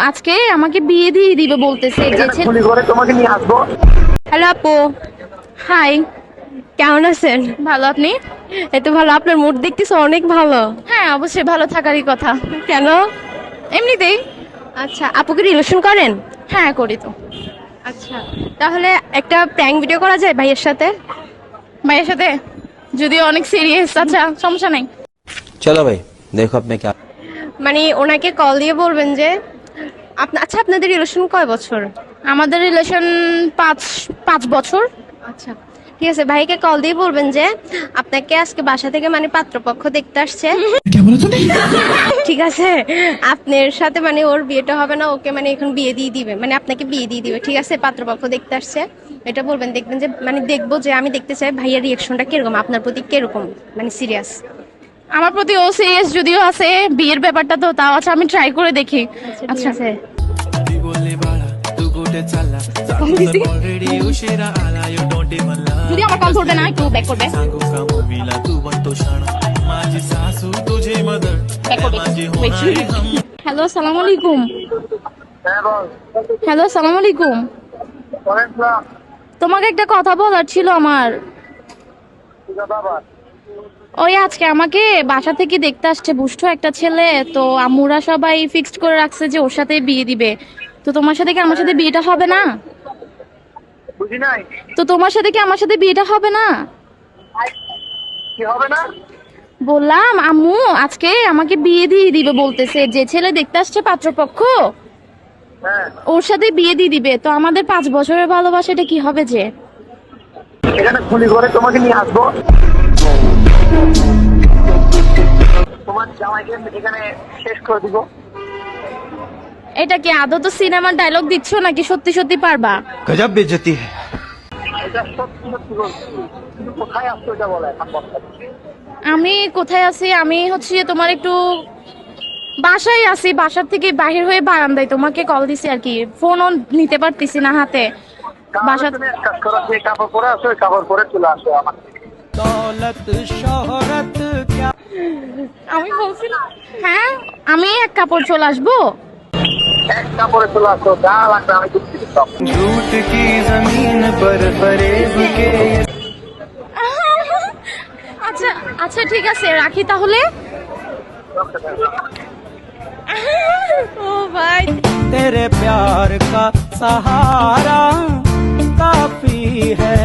আজকে আমাকে বিয়ে দিয়ে দিবে বলতেছে যে গুলি করে তোমাকে নিয়ে আসবো। হ্যালো আপু, হাই, কেমন আছেন? ভালো, আপনি? এই তো ভালো। আপনার মুড দেখতেছি অনেক ভালো। হ্যাঁ, অবশ্যই ভালো থাকারই কথা। কেন? এমনিতেই। আচ্ছা, আপু কি রিলেশন করেন? হ্যাঁ, করি তো। আচ্ছা, তাহলে একটা প্র্যাঙ্ক ভিডিও করা যায় ভাইয়ের সাথে? ভাইয়ের সাথে? যদিও অনেক সিরিয়াস। আচ্ছা, সমস্যা নাই। चलो भाई देखो अब मैं क्या। মানে ওনাকে কল দিয়ে বলবেন যে আচ্ছা, আপনাদের রিলেশন কয় বছর? আমাদের রিলেশন পাঁচ পাঁচ বছর। আচ্ছা, ঠিক আছে। ভাইকে কল দিয়ে বলবেন যে আপনাকে আজকে বাসা থেকে মানে পাত্রপক্ষ দেখতে আসছে। ঠিক আছে, আপনার সাথে মানে ওর বিয়েটা হবে না, ওকে মানে এখন বিয়ে দিয়ে দিবে, মানে আপনাকে বিয়ে দিয়ে দিবে। ঠিক আছে, পাত্রপক্ষ দেখতে আসছে, এটা বলবেন। দেখবেন যে মানে দেখবো যে আমি দেখতে চাই ভাইয়ের রিয়েকশনটা কিরকম, আপনার প্রতি কিরকম মানে সিরিয়াস। আমার প্রতি ও সিরিয়াস যদিও আছে, বিয়ের ব্যাপারটা তো তাও আছে, আমি ট্রাই করে দেখি। আচ্ছা, যদি আমার কল ধরবে না, একটু ব্যাক করবে। হ্যালো, আসসালামু আলাইকুম। হ্যালো, আসসালামু আলাইকুম। তোমাকে একটা কথা বলার ছিল আমার। ওই আজকে আমাকে বাসা থেকে দেখতে আসছে বুষ্ঠ একটা ছেলে, তো আম্মুরা সবাই ফিক্সড করে রাখছে যে ওর সাথে বিয়ে দিবে। তো তোমার সাথে কি আমার সাথে বিয়েটা হবে না? বুঝি নাই তো তোমার সাথে কি আমার সাথে বিয়েটা হবে না? কি হবে না। বললাম আম্মু আজকে আমাকে বিয়ে দিয়ে দিবে বলতেছে, যে ছেলে দেখতে আসছে পাত্রপক্ষ হ্যাঁ, ওর সাথে বিয়ে দিয়ে দিবে। তো আমাদের 5 বছরের ভালোবাসাটা কি হবে যে? এখানে গুলি করে তোমাকে নিয়ে আসবো। তোমার জামাইকে এখানে শেষ করে দিব। এটা কি আদৌ তো সিনেমার ডায়লগ দিচ্ছ নাকি সত্যি সত্যি পারবা? गजब बेइज्जती है। এটা সত্যি সত্যি বলছি, কিন্তু কোথায় আসছো এটা বলে এখন বলতে। আমি কোথায় আছি? আমি হচ্ছে যে তোমার একটু বাসায় আছি, বাসার থেকে বাহির হয়ে বারান্দায় তোমাকে কল দিছি আর কি, ফোনও নিতে পারতেছি না হাতে। বাসা তুমি এক কাজ করো, যে কাপড় পরে আসো ওই কাপড় পরে চলে আসো আমার। दौलत शोहरत क्या। আমি বলছিলাম হ্যাঁ, আমি এক কাপড় চলে আসবো। এক কাপড়ে চলে আসো, যা লাগবে আমি দিচ্ছি সব। झूठ की जमीन पर फरेब के। আচ্ছা আচ্ছা, ঠিক আছে, রাখি তাহলে। ও ভাই, तेरे प्यार का सहारा काफी है।